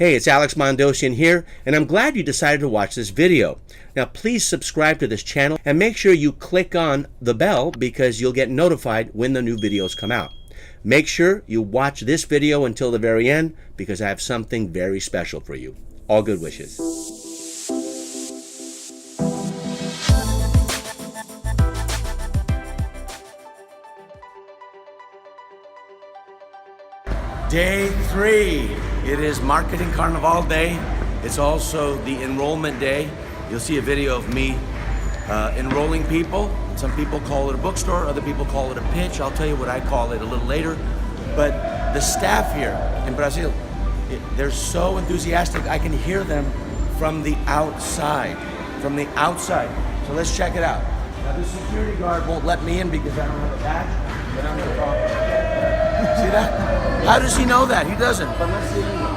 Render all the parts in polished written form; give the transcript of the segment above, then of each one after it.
Hey, it's Alex Mandossian here, and I'm glad you decided to watch this video. Now, please subscribe to this channel and make sure you click on the bell because you'll get notified when the new videos come out. Make sure you watch this video until the very end because I have something very special for you. All good wishes. Day 3. It is Marketing Carnival Day. It's also the enrollment day. You'll see a video of me enrolling people. Some people call it a bookstore, other people call it a pitch. I'll tell you what I call it a little later. But the staff here in Brazil, they're so enthusiastic. I can hear them from the outside. From the outside. So let's check it out. Now the security guard won't let me in because I don't have a badge, but I'm gonna talk. See that? How does he know that? He doesn't, but let's see. Come on.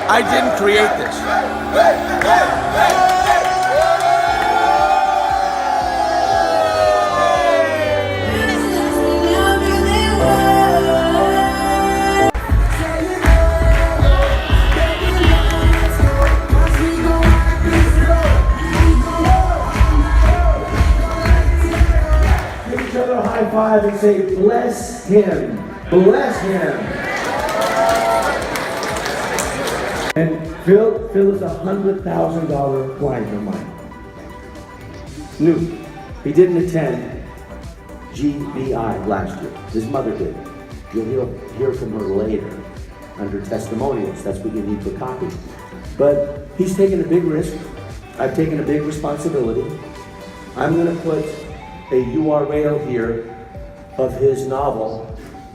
I didn't create this. High five and say, bless him, bless him. And Phil is a $100,000 client of mine. New. He didn't attend GBI last year. His mother did. You'll hear from her later under testimonials. That's what you need for copy. But he's taken a big risk. I've taken a big responsibility. I'm going to put a URL here of his novel.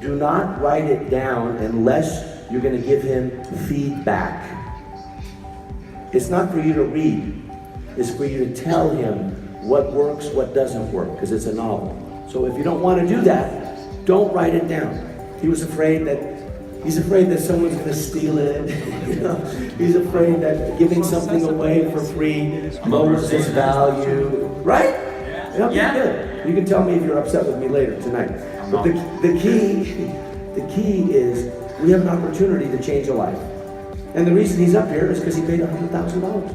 Do not write it down unless you're going to give him feedback. It's not for you to read. It's for you to tell him what works, what doesn't work, because it's a novel. So if you don't want to do that, don't write it down. He's afraid that someone's going to steal it. You know? He's afraid that giving something away for free lowers its value. Right? Yeah. Good. You can tell me if you're upset with me later tonight. But the key is we have an opportunity to change a life. And the reason he's up here is because he paid $100,000.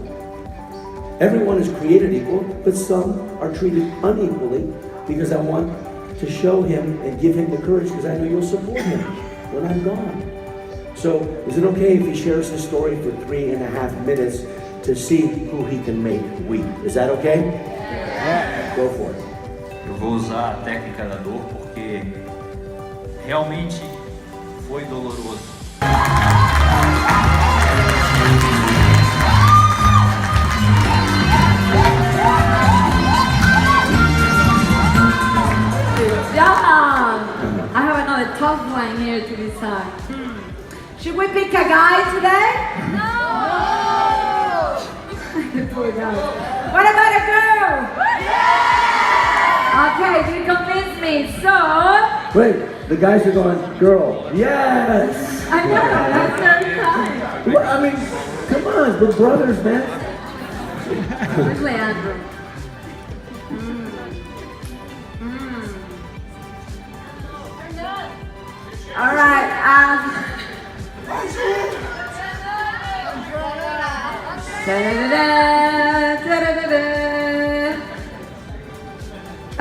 Everyone is created equal, but some are treated unequally because I want to show him and give him the courage because I know you'll support him when I'm gone. So is it okay if he shares his story for 3.5 minutes to see who he can make weep? Is that okay? Yeah. Go for it. Eu vou usar a técnica da dor porque realmente foi doloroso. John, I have another tough one here to decide. Should we pick a guy today? No! Poor guy. What about a girl? Okay, you convinced me, so... Wait, the guys are going, girl, yes! I know, that's very kind. Well, I mean, come on, we're brothers, man. Where's Leandro? All right,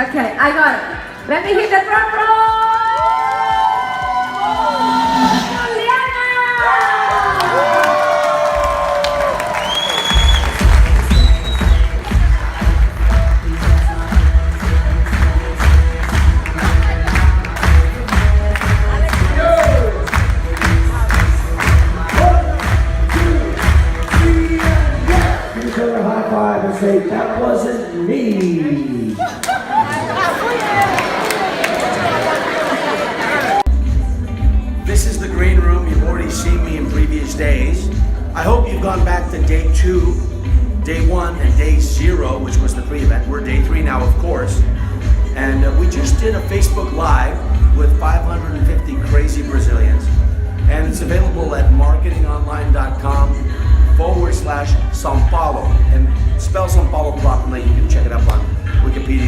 okay, I got it. Let me hit the drum roll. High five and say, that wasn't me. This is the green room. You've already seen me in previous days. I hope you've gone back to day 2, day 1, and day 0, which was the pre-event. We're day 3 now, of course. And we just did a Facebook Live with 550 crazy Brazilians. And it's available at marketingonline.com/São Paulo. And spell São Paulo properly. You can check it up on Wikipedia.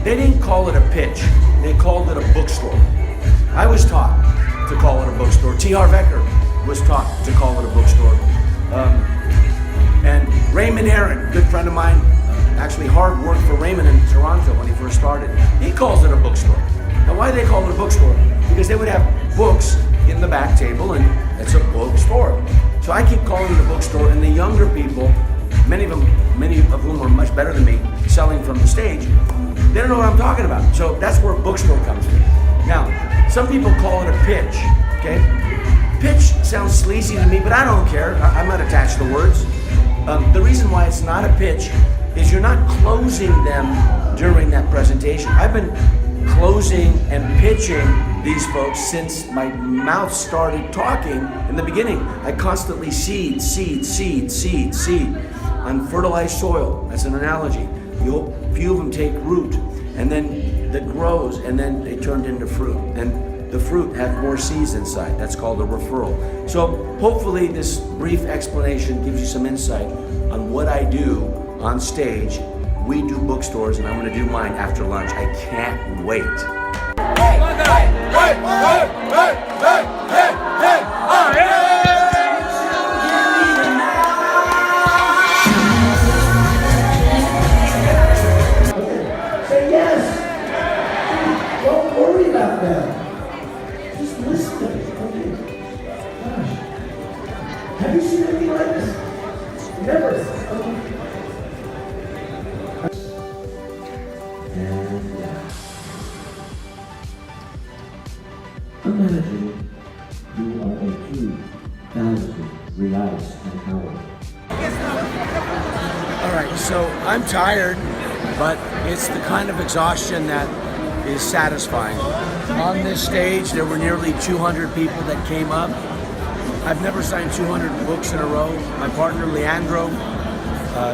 They didn't call it a pitch. They called it a bookstore. I was taught to call it a bookstore. T. Harv Eker was taught to call it a bookstore. And Raymond Aaron, good friend of mine, actually Harv worked for Raymond in Toronto when he first started. He calls it a bookstore. Now why do they call it a bookstore? Because they would have books in the back table and it's a bookstore. So I keep calling it a bookstore, and the younger people, many of whom are much better than me, selling from the stage, they don't know what I'm talking about. So that's where bookstore comes from. Now, some people call it a pitch, okay? Pitch sounds sleazy to me, but I don't care. I'm not attached to the words. The reason why it's not a pitch is you're not closing them during that presentation. I've been closing and pitching these folks since my mouth started talking in the beginning. I constantly seed on fertilized soil. That's an analogy. A few of them take root, and then that grows, and then they turned into fruit. And the fruit have more seeds inside. That's called a referral. So hopefully this brief explanation gives you some insight on what I do on stage. We do bookstores, and I'm going to do mine after lunch. I can't wait. Say yes. Don't worry about them. Just listen to me. Okay. Gosh. Have you seen anything like this? Never. Okay. Imagine you are a 2,000 reais an hour. All right, so I'm tired, but it's the kind of exhaustion that is satisfying. On this stage, there were nearly 200 people that came up. I've never signed 200 books in a row. My partner, Leandro,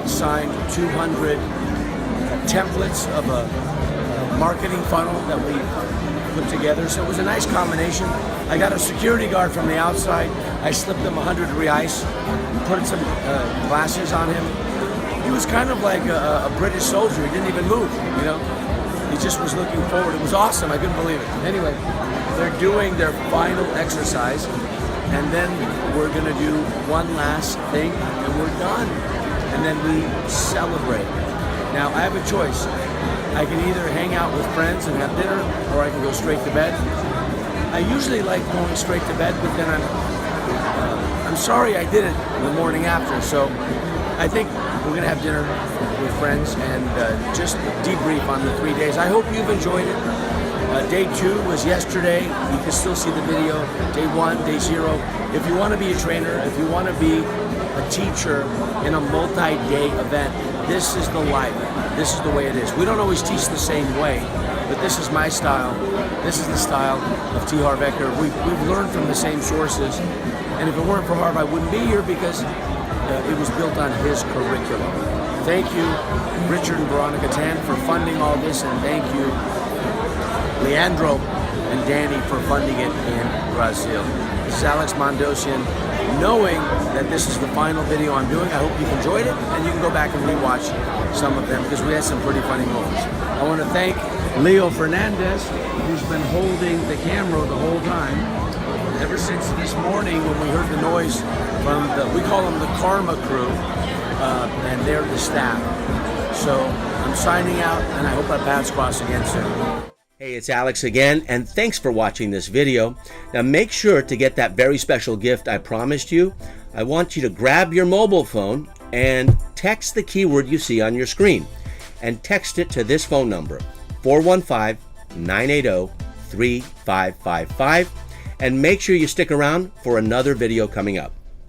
signed 200 templates of a marketing funnel that we put together. So it was a nice combination. I got a security guard from the outside. I slipped him 100 reais, put some glasses on him. He was kind of like a British soldier. He didn't even move, you know? He just was looking forward. It was awesome. I couldn't believe it. Anyway, they're doing their final exercise, and then we're gonna do one last thing, and we're done. And then we celebrate. Now, I have a choice. I can either hang out with friends and have dinner, or I can go straight to bed. I usually like going straight to bed, but then I'm sorry I did it the morning after. So I think we're gonna have dinner with friends and just debrief on the 3 days. I hope you've enjoyed it. Day 2 was yesterday. You can still see the video. Day 1, day 0. If you want to be a trainer, if you want to be a teacher in a multi-day event, this is the life. This is the way it is. We don't always teach the same way, but this is my style. This is the style of T. Harv Eker. We've learned from the same sources, and if it weren't for Harv, I wouldn't be here because it was built on his curriculum. Thank you, Richard and Veronica Tan, for funding all this, and thank you, Leandro and Danny, for funding it in Brazil. This is Alex Mandossian. Knowing that this is the final video I'm doing, I hope you've enjoyed it, and you can go back and rewatch some of them because we had some pretty funny moments. I want to thank Leo Fernandez, who's been holding the camera the whole time ever since this morning when we heard the noise from we call them the Karma crew, and they're the staff. So I'm signing out, and I hope our paths cross again soon. Hey, it's Alex again, and thanks for watching this video. Now make sure to get that very special gift I promised you. I want you to grab your mobile phone and text the keyword you see on your screen, and text it to this phone number, 415-980-3555, and make sure you stick around for another video coming up.